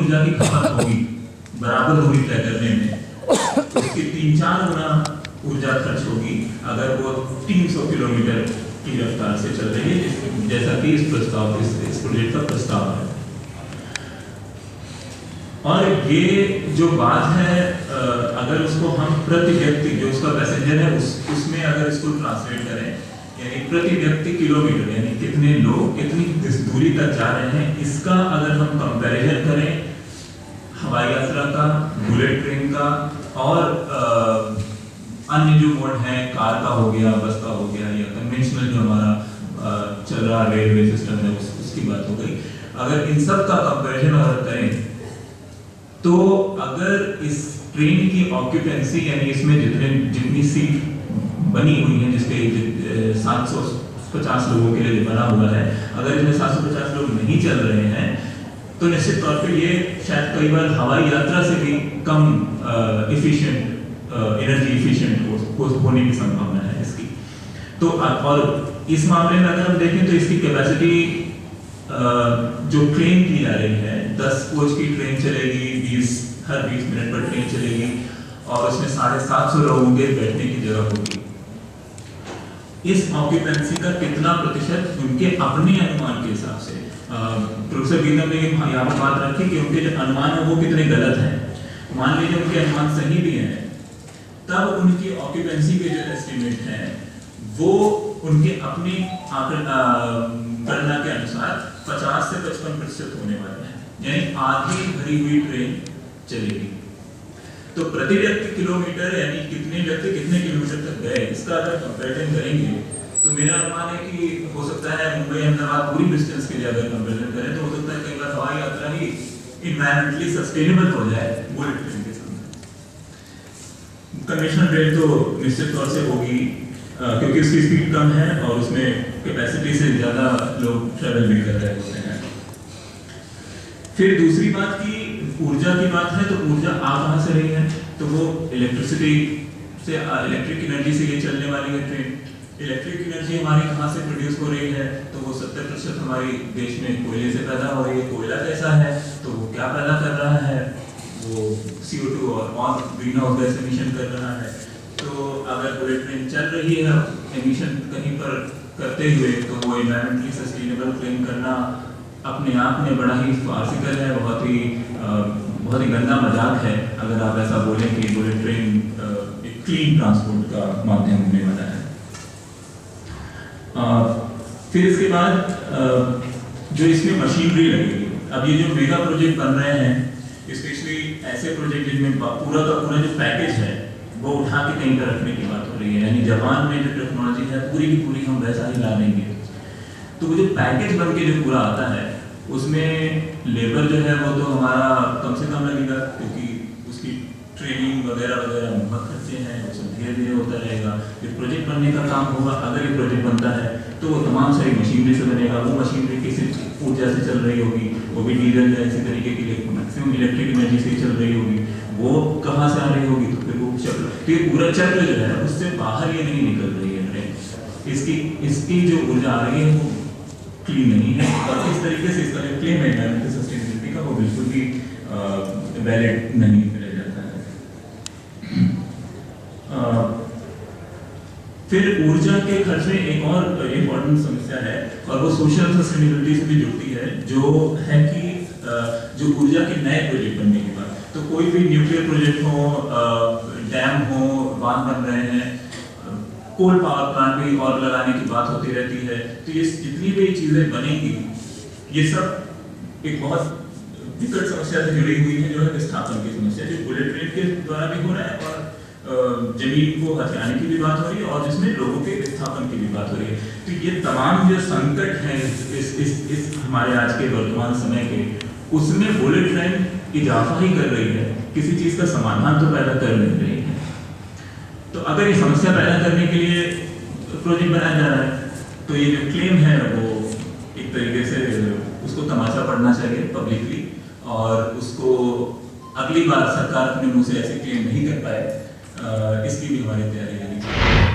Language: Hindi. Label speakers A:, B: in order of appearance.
A: ऊर्जा की खपत होगी बराबर दूरी तय करने में, उसकी 3-4 गुना ऊर्जा खर्च होगी अगर वो 300 किलोमीटर की रफ्तार से चल रही है, जैसा कि इस प्रोजेक्ट का प्रस्ताव है। और ये जो बात है, अगर उसको हम प्रति व्यक्ति जो उसका पैसेंजर है उसमें अगर इसको ट्रांसलेट करें, यानी प्रति व्यक्ति किलोमीटर, यानी कितने लोग कितनी दूरी तक जा रहे हैं, इसका अगर हम कंपैरिजन करें हवाई यात्रा का, बुलेट ट्रेन का और अन्य जो मोड है, कार का हो गया, बस का हो गया, या कन्वेंशनल जो हमारा चल रहा रेलवे सिस्टम है उसकी बात हो गई, अगर इन सब का कंपैरिजन अगर करें तो अगर इस ट्रेन की ऑक्यूपेंसी, यानी इसमें जितनी सीट बनी हुई है, जिसके 750 लोगों के लिए बना हुआ है, अगर इसमें 750 लोग नहीं चल रहे हैं तो निश्चित तौर पे ये शायद कई बार हवाई यात्रा से भी कम एफिशिएंट, एनर्जी एफिशिएंट होने की संभावना है इसकी। तो और इस मामले में अगर हम देखें तो इसकी कैपेसिटी जो ट्रेन की जा रही है, 10 कोच की ट्रेन चलेगी, हर 20 मिनट पर ट्रेन चलेगी और उसमें 750 लोगों के बैठने की जगह होगी। इस ऑक्यूपेंसी का कितना प्रतिशत उनके अपने अनुमान के हिसाब से, प्रोफेसर गीतम ने यहाँ पर बात रखी कि उनके जो अनुमान है वो कितने गलत हैं। मान लीजिए उनके अनुमान सही भी हैं, तब उनकी ऑक्यूपेंसी के जो एस्टिमेट हैं वो उनके अपनी गणना के अनुसार 50 से 55% होने वाले हैं, यानी आधी भरी हुई ट्रेन चलेगी। तो प्रति व्यक्ति किलोमीटर, यानी कितने व्यक्ति कितने किलोमीटर तक गए, इसका अगर कंपैरिजन करेंगे तो मेरा अनुमान है कि हो सकता है मुंबई अहमदाबाद पूरी डिस्टेंस के लिए अगर कंपैरिजन करें तो हो सकता है कई बार हवाई यात्रा ही इन्वायरमेंटली सस्टेनेबल हो जाए बुलेट ट्रेन के सामने। कन्वेंशनल ट्रेन तो निश्चित तौर से होगी क्योंकि उसकी स्पीड कम है और उसमें कैपेसिटी से ज़्यादा लोग ट्रेवल भी कर रहे होते हैं। फिर दूसरी बात की ऊर्जा की बात है, तो ऊर्जा आ कहाँ से रही है, तो वो इलेक्ट्रिसिटी से, इलेक्ट्रिक एनर्जी से ये चलने वाली है ट्रेन। इलेक्ट्रिक एनर्जी हमारी कहाँ से प्रोड्यूस हो रही है, तो वो 70% हमारे देश में कोयले से पैदा हो रही है। कोयला कैसा है, तो वो क्या पैदा कर रहा है, वो CO2 और ग्रीन हाउस गैस एमिशन कर रहा है। तो अगर बुलेट ट्रेन चल रही है एमिशन कहीं पर करते हुए, तो वो इन्वायरमेंटली सस्टेनेबल ट्रेन करना अपने आप में बड़ा ही फार्सिकल है, बहुत ही गंदा मजाक है अगर आप ऐसा बोलें कि बुलेट ट्रेन एक क्लीन ट्रांसपोर्ट का माध्यम होने वाला है। फिर इसके बाद जो इसमें मशीनरी लगेगी, अब ये जो मेगा प्रोजेक्ट बन रहे हैं, स्पेशली ऐसे प्रोजेक्ट जिनमें पूरा का पूरा जो पैकेज है वो उठा के कहीं पर रखने की बात हो रही है, यानी जापान में जो टेक्नोलॉजी है पूरी की पूरी हम वैसा ही ला देंगे। तो वो जो पैकेज बन के जो पूरा आता है उसमें लेबर जो है वो तो हमारा कम से कम लगेगा, क्योंकि उसकी ट्रेनिंग वगैरह वगैरह बहुत खर्चे हैं, वो सब धीरे धीरे होता रहेगा। फिर प्रोजेक्ट बनने का काम होगा, अगर ये प्रोजेक्ट बनता है तो वो तमाम सारी मशीनरी से बनेगा। वो मशीनरी किसी ऊर्जा से चल रही होगी, वो भी डीजल या इसी तरीके की मैक्सिमम इलेक्ट्रिक एनर्जी से चल रही होगी। वो कहाँ से आ रही होगी, तो फिर वो चक्र, तो ये पूरा चक्र जो है उससे बाहर ये नहीं निकल रही है ट्रेन। इसकी जो ऊर्जा आ रही है वो क्लीन नहीं है, और इस तरीके से इसका जो क्लेम है एनवायरमेंटल सस्टेनेबिलिटी का वो बिल्कुल भी वैलिड नहीं रह जाता है। फिर ऊर्जा के खर्च में एक और इम्पोर्टेंट समस्या है, और वो सोशल सस्टेनेबिलिटी से भी जुड़ती है, जो है कि जो ऊर्जा के नए प्रोजेक्ट बनने के बाद, तो कोई भी न्यूक्लियर प्रोजेक्ट हो, डैम हो, बांध बन रहे हैं, कोल पावर प्लांट भी और लगाने की बात होती रहती है। तो ये जितनी भी चीजें बनेंगी ये सब एक बहुत विकट समस्या से जुड़ी हुई है, जो है विस्थापन की समस्या, जो बुलेट ट्रेन के द्वारा भी हो रहा है और जमीन को हथियाने की भी बात हो रही है और जिसमें लोगों के विस्थापन की भी बात हो रही है। तो ये तमाम जो संकट हैं इस हमारे आज के वर्तमान समय के, उसमें बुलेट ट्रेन इजाफा ही कर रही है, किसी चीज का समाधान तो पैदा कर नहीं रही है। तो अगर ये समस्या पैदा करने के लिए प्रोजेक्ट बनाया जा रहा है, तो ये जो क्लेम है वो एक तरीके से उसको तमाशा पड़ना चाहिए पब्लिकली, और उसको अगली बार सरकार अपने मुंह से ऐसे क्लेम नहीं कर पाए, इसकी भी हमारी तैयारी रहनी चाहिए।